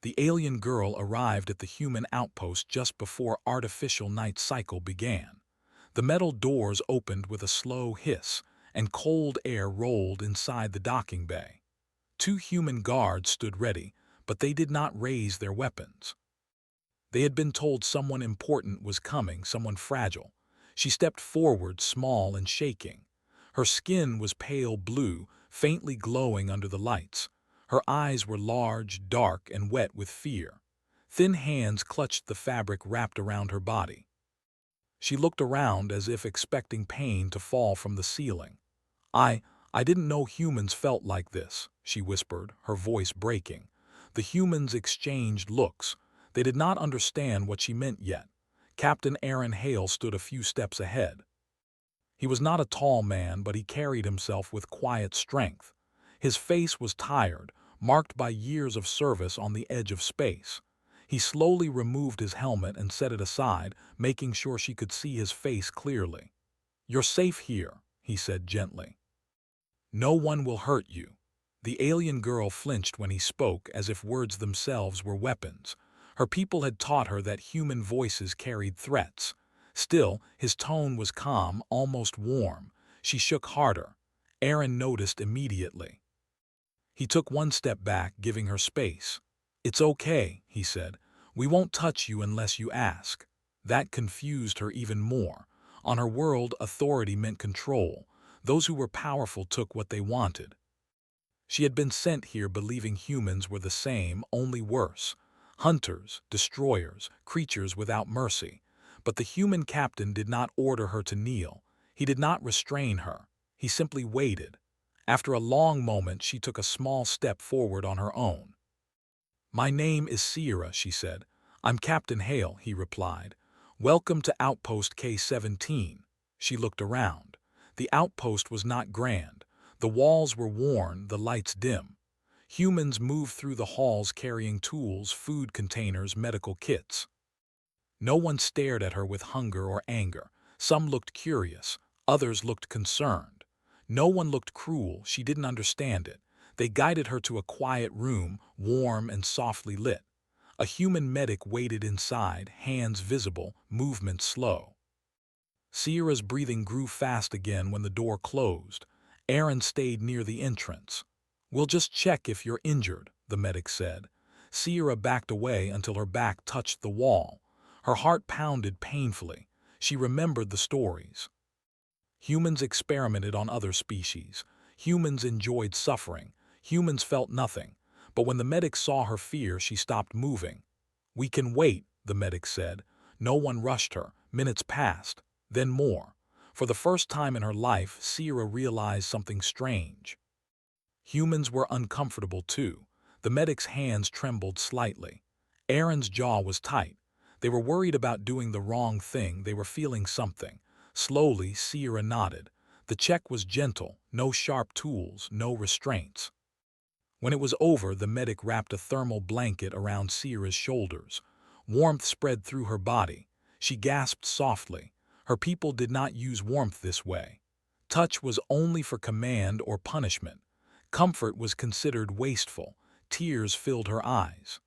The alien girl arrived at the human outpost just before artificial night cycle began. The metal doors opened with a slow hiss, and cold air rolled inside the docking bay. Two human guards stood ready, but they did not raise their weapons. They had been told someone important was coming, someone fragile. She stepped forward, small and shaking. Her skin was pale blue, faintly glowing under the lights. Her eyes were large, dark, and wet with fear. Thin hands clutched the fabric wrapped around her body. She looked around as if expecting pain to fall from the ceiling. I, I didn't know humans felt like this, she whispered, her voice breaking. The humans exchanged looks. They did not understand what she meant yet. Captain Aaron Hale stood a few steps ahead. He was not a tall man, but he carried himself with quiet strength. His face was tired, marked by years of service on the edge of space. He slowly removed his helmet and set it aside, making sure she could see his face clearly. "You're safe here," he said gently. "No one will hurt you." The alien girl flinched when he spoke, as if words themselves were weapons. Her people had taught her that human voices carried threats. Still, his tone was calm, almost warm. She shook harder. Aaron noticed immediately. He took one step back, giving her space. "It's okay," he said. "We won't touch you unless you ask." That confused her even more. On her world, authority meant control. Those who were powerful took what they wanted. She had been sent here believing humans were the same, only worse. Hunters, destroyers, creatures without mercy. But the human captain did not order her to kneel. He did not restrain her. He simply waited. After a long moment, she took a small step forward on her own. "My name is Sierra," she said. "I'm Captain Hale," he replied. "Welcome to Outpost K-17." She looked around. The outpost was not grand. The walls were worn, the lights dim. Humans moved through the halls carrying tools, food containers, medical kits. No one stared at her with hunger or anger. Some looked curious, others looked concerned. No one looked cruel, she didn't understand it. They guided her to a quiet room, warm and softly lit. A human medic waited inside, hands visible, movement slow. Sierra's breathing grew fast again when the door closed. Aaron stayed near the entrance. "We'll just check if you're injured," the medic said. Sierra backed away until her back touched the wall. Her heart pounded painfully. She remembered the stories. Humans experimented on other species. Humans enjoyed suffering. Humans felt nothing. But when the medic saw her fear, she stopped moving. "We can wait," the medic said. No one rushed her. Minutes passed. Then more. For the first time in her life, Sierra realized something strange. Humans were uncomfortable too. The medic's hands trembled slightly. Aaron's jaw was tight. They were worried about doing the wrong thing. They were feeling something. Slowly, Sierra nodded. The check was gentle, no sharp tools, no restraints. When it was over, the medic wrapped a thermal blanket around Sierra's shoulders. Warmth spread through her body. She gasped softly. Her people did not use warmth this way. Touch was only for command or punishment. Comfort was considered wasteful. Tears filled her eyes.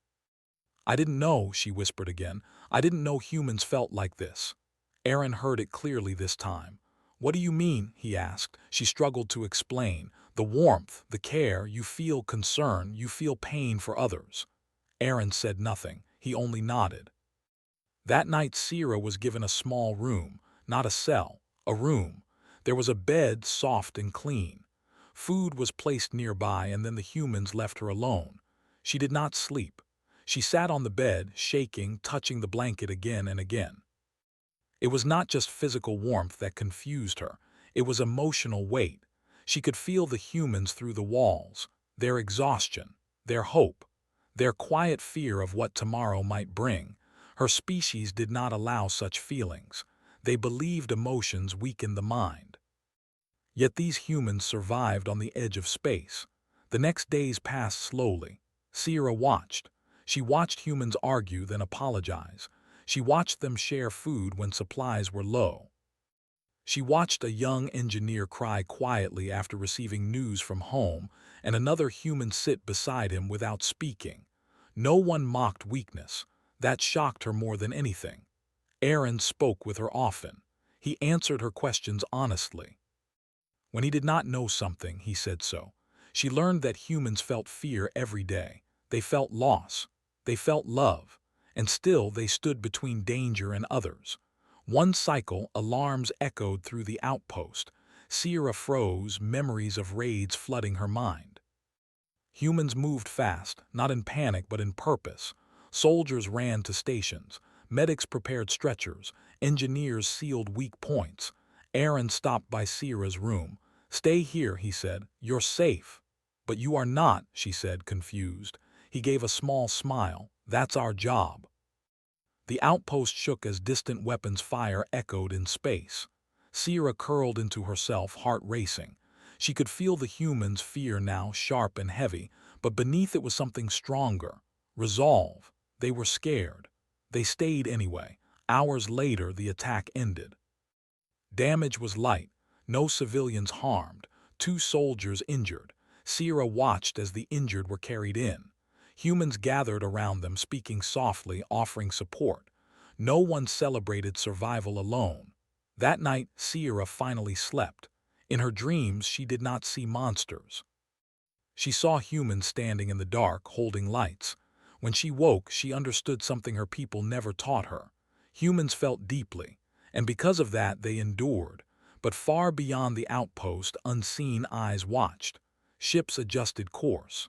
"I didn't know," she whispered again. "I didn't know humans felt like this." Aaron heard it clearly this time. "What do you mean?" he asked. She struggled to explain. "The warmth, the care, you feel concern, you feel pain for others." Aaron said nothing. He only nodded. That night, Sierra was given a small room, not a cell, a room. There was a bed, soft and clean. Food was placed nearby, and then the humans left her alone. She did not sleep. She sat on the bed, shaking, touching the blanket again and again. It was not just physical warmth that confused her. It was emotional weight. She could feel the humans through the walls, their exhaustion, their hope, their quiet fear of what tomorrow might bring. Her species did not allow such feelings. They believed emotions weakened the mind. Yet these humans survived on the edge of space. The next days passed slowly. Sierra watched. She watched humans argue, then apologize. She watched them share food when supplies were low. She watched a young engineer cry quietly after receiving news from home, and another human sit beside him without speaking. No one mocked weakness. That shocked her more than anything. Aaron spoke with her often. He answered her questions honestly. When he did not know something, he said so. She learned that humans felt fear every day. They felt loss. They felt love. And still they stood between danger and others. One cycle, alarms echoed through the outpost. Sierra froze, memories of raids flooding her mind. Humans moved fast, not in panic but in purpose. Soldiers ran to stations. Medics prepared stretchers. Engineers sealed weak points. Aaron stopped by Sierra's room. "Stay here," he said. "You're safe." "But you are not," she said, confused. He gave a small smile. "That's our job." The outpost shook as distant weapons fire echoed in space. Sierra curled into herself, heart racing. She could feel the humans' fear now, sharp and heavy, but beneath it was something stronger. Resolve. They were scared. They stayed anyway. Hours later, the attack ended. Damage was light. No civilians harmed. 2 soldiers injured. Sierra watched as the injured were carried in. Humans gathered around them, speaking softly, offering support. No one celebrated survival alone. That night, Sierra finally slept. In her dreams, she did not see monsters. She saw humans standing in the dark, holding lights. When she woke, she understood something her people never taught her. Humans felt deeply, and because of that, they endured. But far beyond the outpost, unseen eyes watched. Ships adjusted course.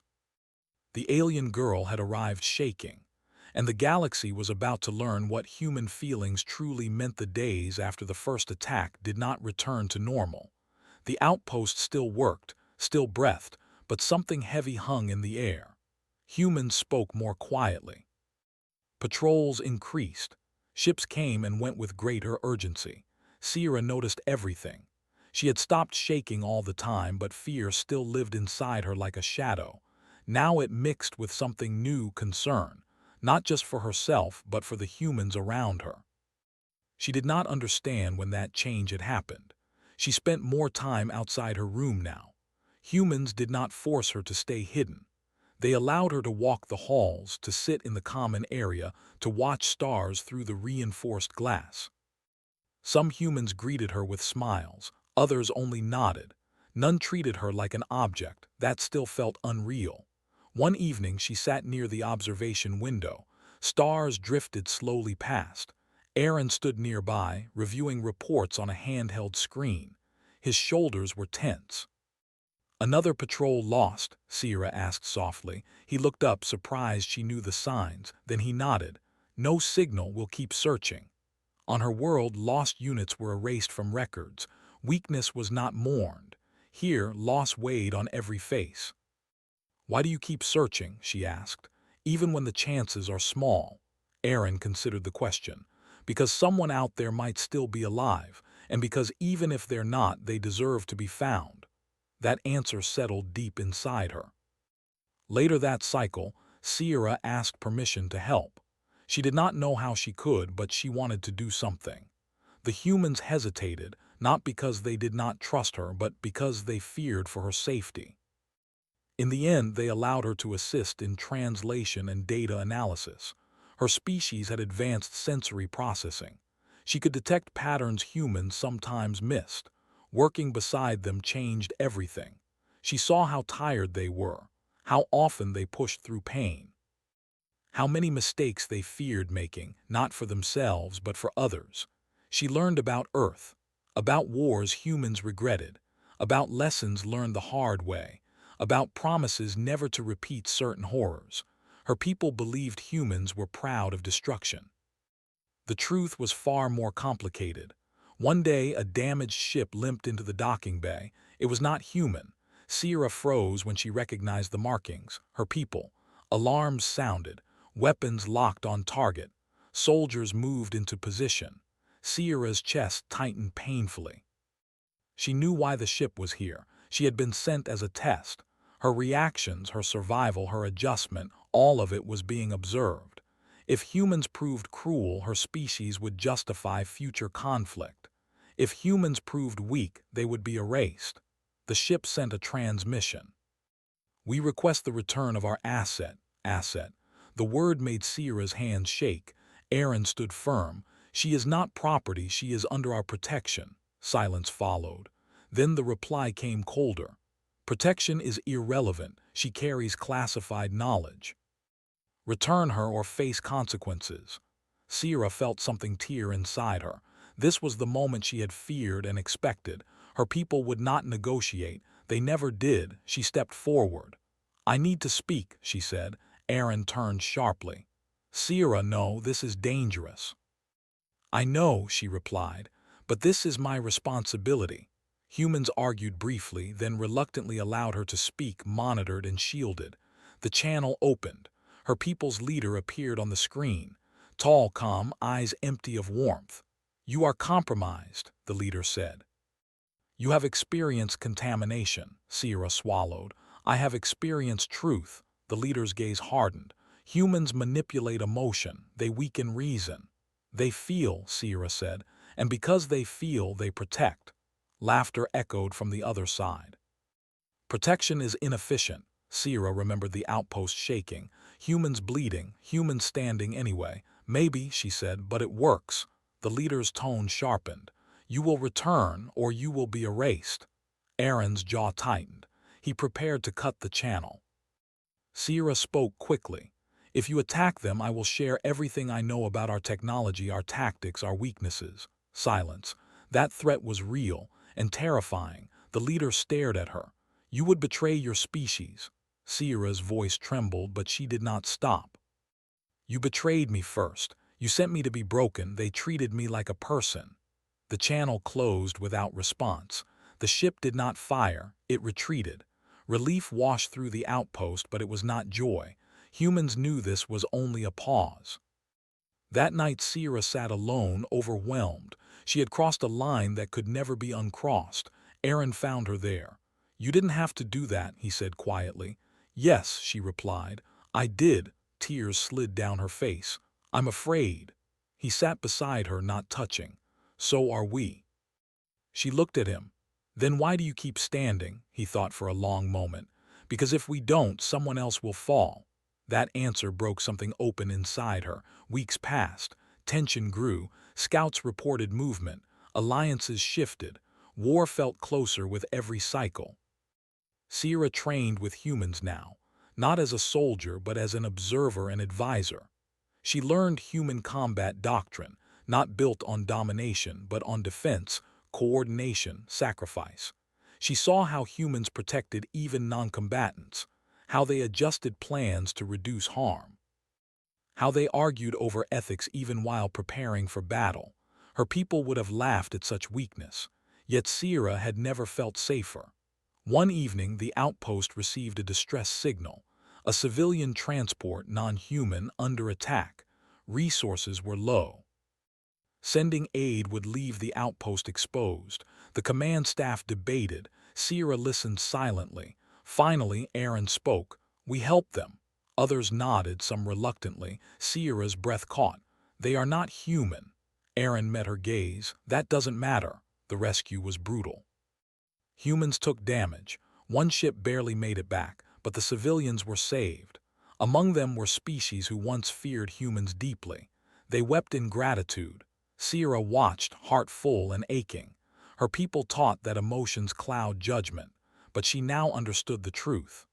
The alien girl had arrived shaking, and the galaxy was about to learn what human feelings truly meant. The days after the first attack did not return to normal. The outpost still worked, still breathed, but something heavy hung in the air. Humans spoke more quietly. Patrols increased. Ships came and went with greater urgency. Sierra noticed everything. She had stopped shaking all the time, but fear still lived inside her like a shadow. Now it mixed with something new, concern, not just for herself, but for the humans around her. She did not understand when that change had happened. She spent more time outside her room now. Humans did not force her to stay hidden. They allowed her to walk the halls, to sit in the common area, to watch stars through the reinforced glass. Some humans greeted her with smiles, others only nodded. None treated her like an object. That still felt unreal. One evening she sat near the observation window. Stars drifted slowly past. Aaron stood nearby, reviewing reports on a handheld screen. His shoulders were tense. "Another patrol lost?" Sierra asked softly. He looked up, surprised she knew the signs. Then he nodded. "No signal, we'll keep searching." On her world, lost units were erased from records. Weakness was not mourned. Here, loss weighed on every face. "Why do you keep searching?" she asked. "Even when the chances are small." Aaron considered the question. "Because someone out there might still be alive, and because even if they're not, they deserve to be found." That answer settled deep inside her. Later that cycle, Sierra asked permission to help. She did not know how she could, but she wanted to do something. The humans hesitated, not because they did not trust her, but because they feared for her safety. In the end, they allowed her to assist in translation and data analysis. Her species had advanced sensory processing. She could detect patterns humans sometimes missed. Working beside them changed everything. She saw how tired they were, how often they pushed through pain, how many mistakes they feared making, not for themselves but for others. She learned about Earth, about wars humans regretted, about lessons learned the hard way, about promises never to repeat certain horrors. Her people believed humans were proud of destruction. The truth was far more complicated. One day, a damaged ship limped into the docking bay. It was not human. Sierra froze when she recognized the markings. Her people. Alarms sounded. Weapons locked on target. Soldiers moved into position. Sierra's chest tightened painfully. She knew why the ship was here. She had been sent as a test. Her reactions, her survival, her adjustment, all of it was being observed. If humans proved cruel, her species would justify future conflict. If humans proved weak, they would be erased. The ship sent a transmission. "We request the return of our asset. The word made Sierra's hands shake. Aaron stood firm. "She is not property, she is under our protection." Silence followed. Then the reply came colder. "Protection is irrelevant. She carries classified knowledge. Return her or face consequences." Sierra felt something tear inside her. This was the moment she had feared and expected. Her people would not negotiate. They never did. She stepped forward. "I need to speak," she said. Aaron turned sharply. "Sierra, no, this is dangerous." "I know," she replied, "but this is my responsibility." Humans argued briefly, then reluctantly allowed her to speak, monitored and shielded. The channel opened. Her people's leader appeared on the screen. Tall, calm, eyes empty of warmth. "You are compromised," the leader said. "You have experienced contamination," Sierra swallowed. "I have experienced truth." The leader's gaze hardened. "Humans manipulate emotion. They weaken reason." "They feel," Sierra said, "and because they feel, they protect." Laughter echoed from the other side. "Protection is inefficient." Sierra remembered the outpost shaking. "Humans bleeding, humans standing anyway." "Maybe," she said, "but it works." The leader's tone sharpened. "You will return, or you will be erased." Aaron's jaw tightened. He prepared to cut the channel. Sierra spoke quickly. "If you attack them, I will share everything I know about our technology, our tactics, our weaknesses." Silence. That threat was real and terrifying. The leader stared at her. "You would betray your species." Sierra's voice trembled, but she did not stop. "You betrayed me first. You sent me to be broken. They treated me like a person." The channel closed without response. The ship did not fire, it retreated. Relief washed through the outpost, but it was not joy. Humans knew this was only a pause. That night Sierra sat alone, overwhelmed. She had crossed a line that could never be uncrossed. Aaron found her there. "You didn't have to do that," he said quietly. "Yes," she replied. "I did." Tears slid down her face. "I'm afraid." He sat beside her, not touching. "So are we." She looked at him. "Then why do you keep standing?" He thought for a long moment. "Because if we don't, someone else will fall." That answer broke something open inside her. Weeks passed. Tension grew. Scouts reported movement. Alliances shifted. War felt closer with every cycle. Sierra trained with humans now, not as a soldier but as an observer and advisor. She learned human combat doctrine, not built on domination but on defense, coordination, sacrifice. She saw how humans protected even non-combatants, how they adjusted plans to reduce harm, how they argued over ethics even while preparing for battle. Her people would have laughed at such weakness, yet Sierra had never felt safer. One evening, the outpost received a distress signal. A civilian transport, non-human, under attack. Resources were low. Sending aid would leave the outpost exposed. The command staff debated. Sierra listened silently. Finally, Aaron spoke. "We helped them." Others nodded, some reluctantly. Sierra's breath caught. "They are not human." Aaron met her gaze. "That doesn't matter." The rescue was brutal. Humans took damage. One ship barely made it back, but the civilians were saved. Among them were species who once feared humans deeply. They wept in gratitude. Sierra watched, heart full and aching. Her people taught that emotions cloud judgment, but she now understood the truth.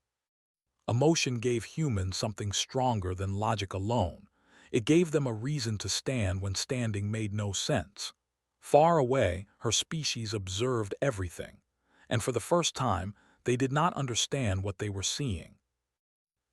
Emotion gave humans something stronger than logic alone. It gave them a reason to stand when standing made no sense. Far away, her species observed everything, and for the first time, they did not understand what they were seeing.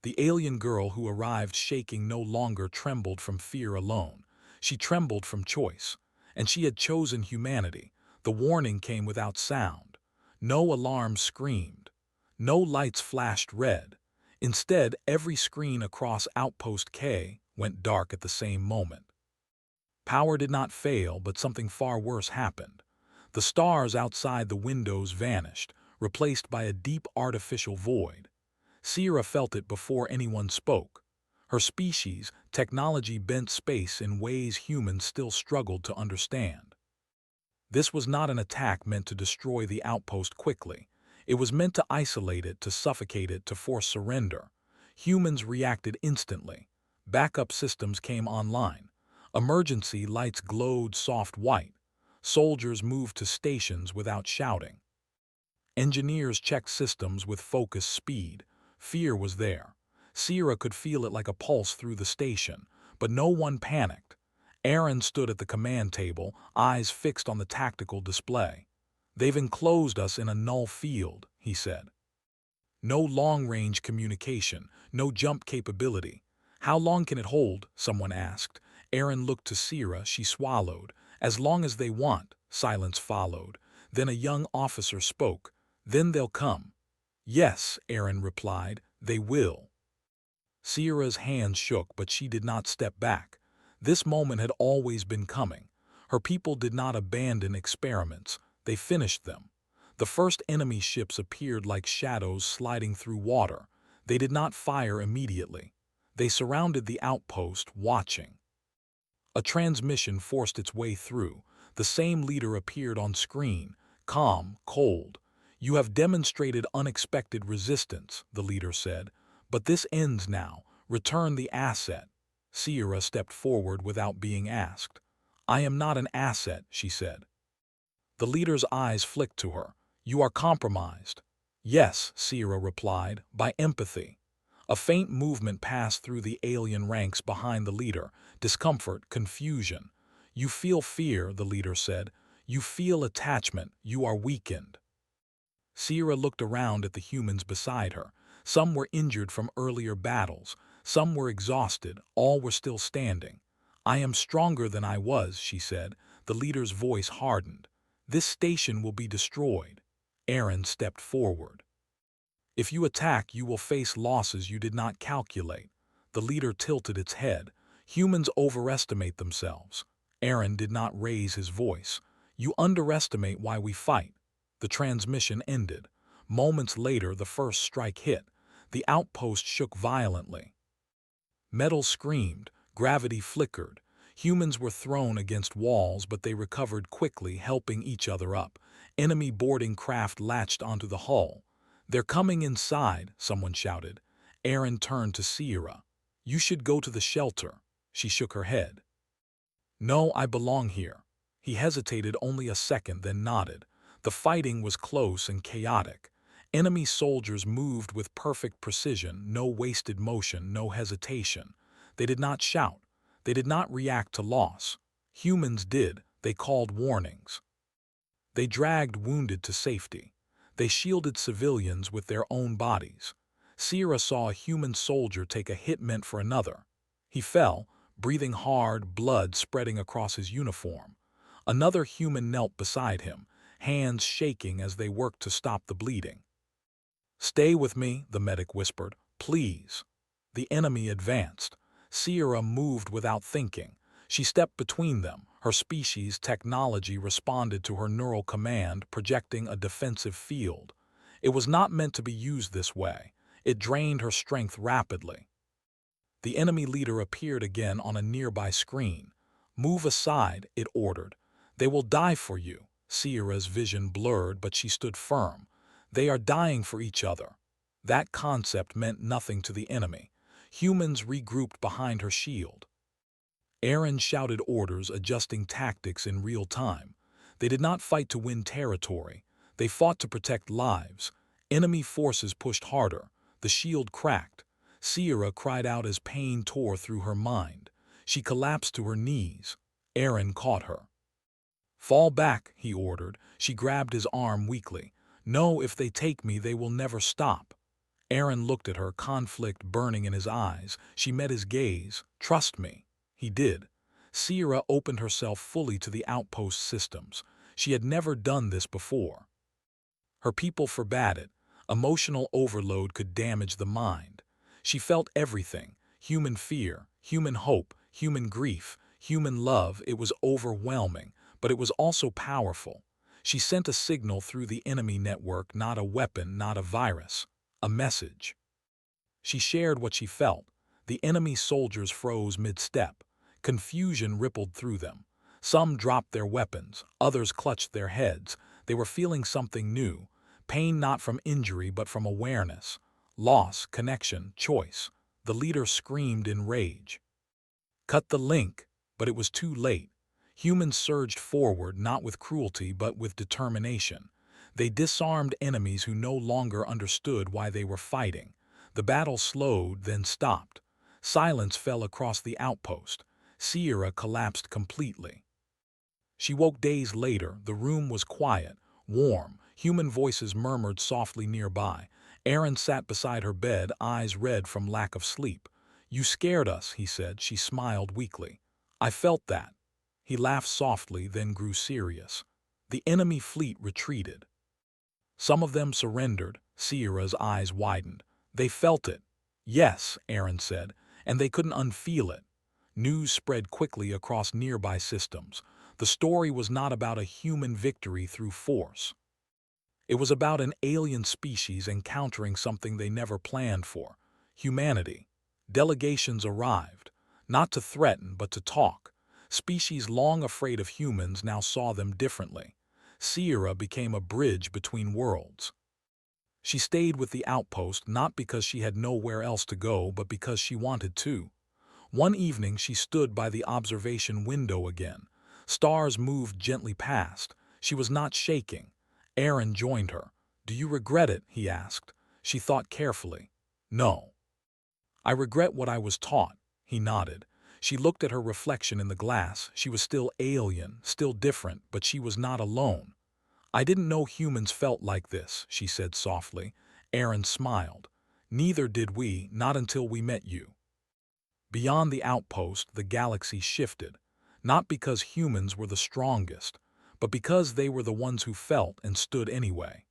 The alien girl who arrived shaking no longer trembled from fear alone. She trembled from choice, and she had chosen humanity. The warning came without sound. No alarms screamed. No lights flashed red. Instead, every screen across Outpost K went dark at the same moment. Power did not fail, but something far worse happened. The stars outside the windows vanished, replaced by a deep artificial void. Sierra felt it before anyone spoke. Her species, technology bent space in ways humans still struggled to understand. This was not an attack meant to destroy the outpost quickly. It was meant to isolate it, to suffocate it, to force surrender. Humans reacted instantly. Backup systems came online. Emergency lights glowed soft white. Soldiers moved to stations without shouting. Engineers checked systems with focused speed. Fear was there. Sierra could feel it like a pulse through the station, but no one panicked. Aaron stood at the command table, eyes fixed on the tactical display. "They've enclosed us in a null field," he said. "No long-range communication, no jump capability." "How long can it hold?" someone asked. Aaron looked to Sierra, she swallowed. "As long as they want." Silence followed. Then a young officer spoke. "Then they'll come." "Yes," Aaron replied, "they will." Sierra's hands shook, but she did not step back. This moment had always been coming. Her people did not abandon experiments. They finished them. The first enemy ships appeared like shadows sliding through water. They did not fire immediately. They surrounded the outpost, watching. A transmission forced its way through. The same leader appeared on screen, calm, cold. "You have demonstrated unexpected resistance," the leader said. "But this ends now. Return the asset." Sierra stepped forward without being asked. "I am not an asset," she said. The leader's eyes flicked to her. "You are compromised." "Yes," Sierra replied, "by empathy." A faint movement passed through the alien ranks behind the leader. Discomfort, confusion. "You feel fear," the leader said. "You feel attachment. You are weakened." Sierra looked around at the humans beside her. Some were injured from earlier battles. Some were exhausted. All were still standing. "I am stronger than I was," she said. The leader's voice hardened. "This station will be destroyed." Aaron stepped forward. "If you attack, you will face losses you did not calculate." The leader tilted its head. "Humans overestimate themselves." Aaron did not raise his voice. "You underestimate why we fight." The transmission ended. Moments later, the first strike hit. The outpost shook violently. Metal screamed. Gravity flickered. Humans were thrown against walls, but they recovered quickly, helping each other up. Enemy boarding craft latched onto the hull. "They're coming inside," someone shouted. Aaron turned to Sierra. "You should go to the shelter." She shook her head. "No, I belong here." He hesitated only a second, then nodded. The fighting was close and chaotic. Enemy soldiers moved with perfect precision, no wasted motion, no hesitation. They did not shout. They did not react to loss. Humans did. They called warnings. They dragged wounded to safety. They shielded civilians with their own bodies. Sierra saw a human soldier take a hit meant for another. He fell, breathing hard, blood spreading across his uniform. Another human knelt beside him, hands shaking as they worked to stop the bleeding. "Stay with me," the medic whispered. "Please." The enemy advanced. Sierra moved without thinking. She stepped between them. Her species' technology responded to her neural command, projecting a defensive field. It was not meant to be used this way. It drained her strength rapidly. The enemy leader appeared again on a nearby screen. "Move aside," it ordered. "They will die for you." Sierra's vision blurred, but she stood firm. "They are dying for each other." That concept meant nothing to the enemy. Humans regrouped behind her shield. Aaron shouted orders, adjusting tactics in real time. They did not fight to win territory. They fought to protect lives. Enemy forces pushed harder. The shield cracked. Sierra cried out as pain tore through her mind. She collapsed to her knees. Aaron caught her. "Fall back," he ordered. She grabbed his arm weakly. "No, if they take me, they will never stop." Aaron looked at her, conflict burning in his eyes. She met his gaze. "Trust me." He did. Sierra opened herself fully to the outpost systems. She had never done this before. Her people forbade it. Emotional overload could damage the mind. She felt everything: human fear, human hope, human grief, human love. It was overwhelming, but it was also powerful. She sent a signal through the enemy network, not a weapon, not a virus, a message. She shared what she felt. The enemy soldiers froze mid-step. Confusion rippled through them. Some dropped their weapons, others clutched their heads. They were feeling something new. Pain not from injury but from awareness. Loss, connection, choice. The leader screamed in rage. Cut the link, but it was too late. Humans surged forward not with cruelty but with determination. They disarmed enemies who no longer understood why they were fighting. The battle slowed, then stopped. Silence fell across the outpost. Sierra collapsed completely. She woke days later. The room was quiet, warm. Human voices murmured softly nearby. Aaron sat beside her bed, eyes red from lack of sleep. "You scared us," he said. She smiled weakly. "I felt that." He laughed softly, then grew serious. The enemy fleet retreated. Some of them surrendered. Sierra's eyes widened. "They felt it." "Yes," Aaron said, "and they couldn't unfeel it." News spread quickly across nearby systems. The story was not about a human victory through force. It was about an alien species encountering something they never planned for: humanity. Delegations arrived, not to threaten but to talk. Species long afraid of humans now saw them differently. Sierra became a bridge between worlds. She stayed with the outpost not because she had nowhere else to go, but because she wanted to. One evening she stood by the observation window again. Stars moved gently past. She was not shaking. Aaron joined her. "Do you regret it?" he asked. She thought carefully. "No. I regret what I was taught." He nodded. She looked at her reflection in the glass. She was still alien, still different, but she was not alone. "I didn't know humans felt like this," she said softly. Aaron smiled. "Neither did we, not until we met you." Beyond the outpost, the galaxy shifted, not because humans were the strongest, but because they were the ones who felt and stood anyway.